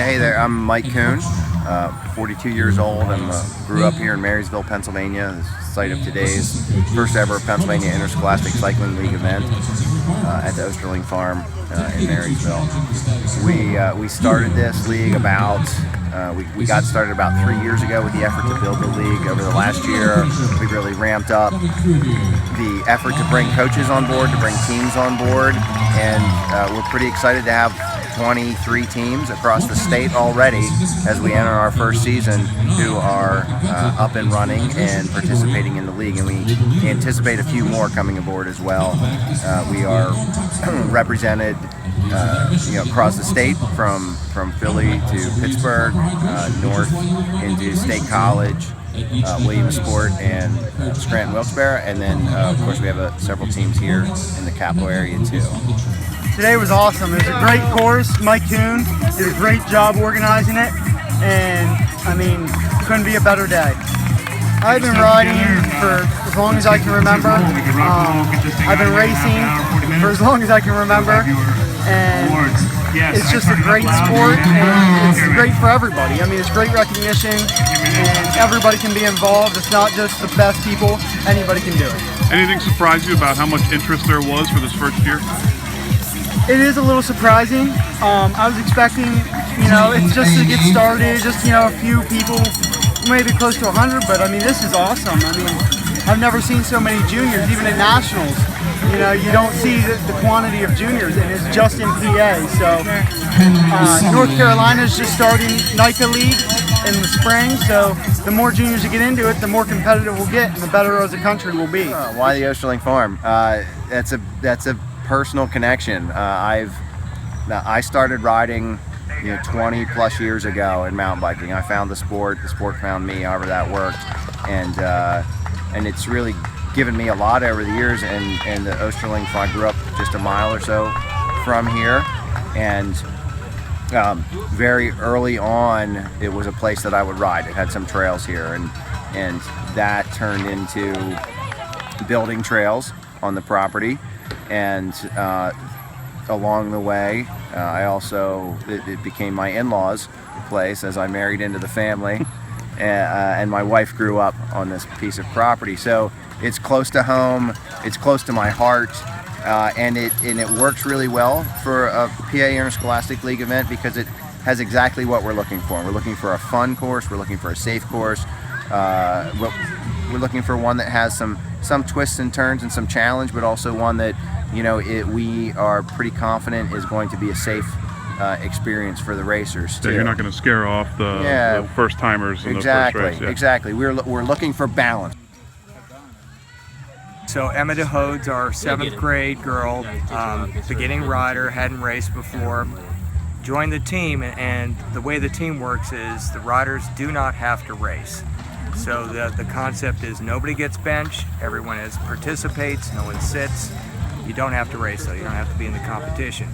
Hey there, I'm Mike Kuhn, 42 years old. I grew up here in Marysville, Pennsylvania, the site of today's first ever Pennsylvania Interscholastic Cycling League event at the Oesterling farm in Marysville. We started this league we got started about 3 years ago with the effort to build the league. Over the last year, we really ramped up the effort to bring coaches on board, to bring teams on board, and we're pretty excited to have 23 teams across the state already as we enter our first season who are up and running and participating in the league, and we anticipate a few more coming aboard as well. We are represented across the state from Philly to Pittsburgh, north into State College, Williamsport, and Scranton Wilkes-Barre, and then of course we have several teams here in the capital area too. Today was awesome. It was a great course. Mike Kuhn did a great job organizing it, and I mean, couldn't be a better day. I've been riding for as long as I can remember. I've been racing for as long as I can remember, and it's just a great sport, and it's great for everybody. I mean, it's great recognition, and everybody can be involved. It's not just the best people. Anybody can do it. Anything surprise you about how much interest there was for this first year? It is a little surprising. I was expecting, it's just to get started, just, a few people, maybe close to 100, but I mean, this is awesome. I mean, I've never seen so many juniors, even at nationals. You don't see the quantity of juniors, and it's just in PA. So North Carolina's just starting NICA League in the spring, so the more juniors you get into it, the more competitive we'll get, and the better as a country we'll be. Why the Oesterling farm? That's a personal connection. I started riding 20 plus years ago in mountain biking. I found the sport found me, however that worked, and it's really given me a lot over the years. And the Oesterling farm, I grew up just a mile or so from here, and very early on it was a place that I would ride. It had some trails here, and that turned into building trails on the property. And along the way, it became my in-laws' place as I married into the family, and my wife grew up on this piece of property. So it's close to home, it's close to my heart, and it works really well for a PA Interscholastic League event because it has exactly what we're looking for. We're looking for a fun course, we're looking for a safe course, we're looking for one that has some twists and turns and some challenge, but also one that we are pretty confident is going to be a safe experience for the racers too. So you're not going to scare off the first timers in the first race. Exactly. We're looking for balance. So Emma DeHode's our 7th grade girl, beginning rider, hadn't raced before, joined the team, and the way the team works is the riders do not have to race. So the concept is nobody gets benched, everyone participates, no one sits. You don't have to race though, you don't have to be in the competition.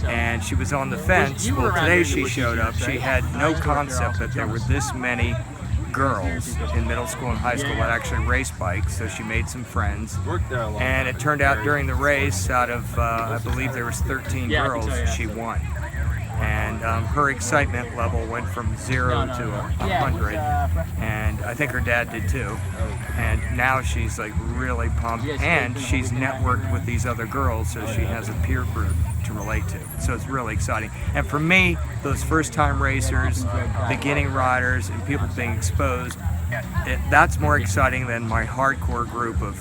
And she was on the fence. Well, today she showed up. She had no concept that there were this many girls in middle school and high school that actually race bikes, so she made some friends. And it turned out during the race, out of I believe there was 13 girls, she won. And her excitement level went from 0 to 100, and I think her dad did too. And now she's like really pumped, and she's networked with these other girls, so she has a peer group to relate to. So it's really exciting. And for me, those first-time racers, beginning riders, and people being exposed, that's more exciting than my hardcore group of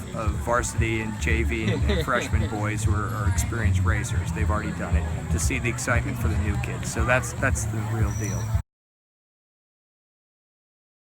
varsity and JV and freshman boys who are experienced racers. They've already done it. To see the excitement for the new kids. So that's the real deal.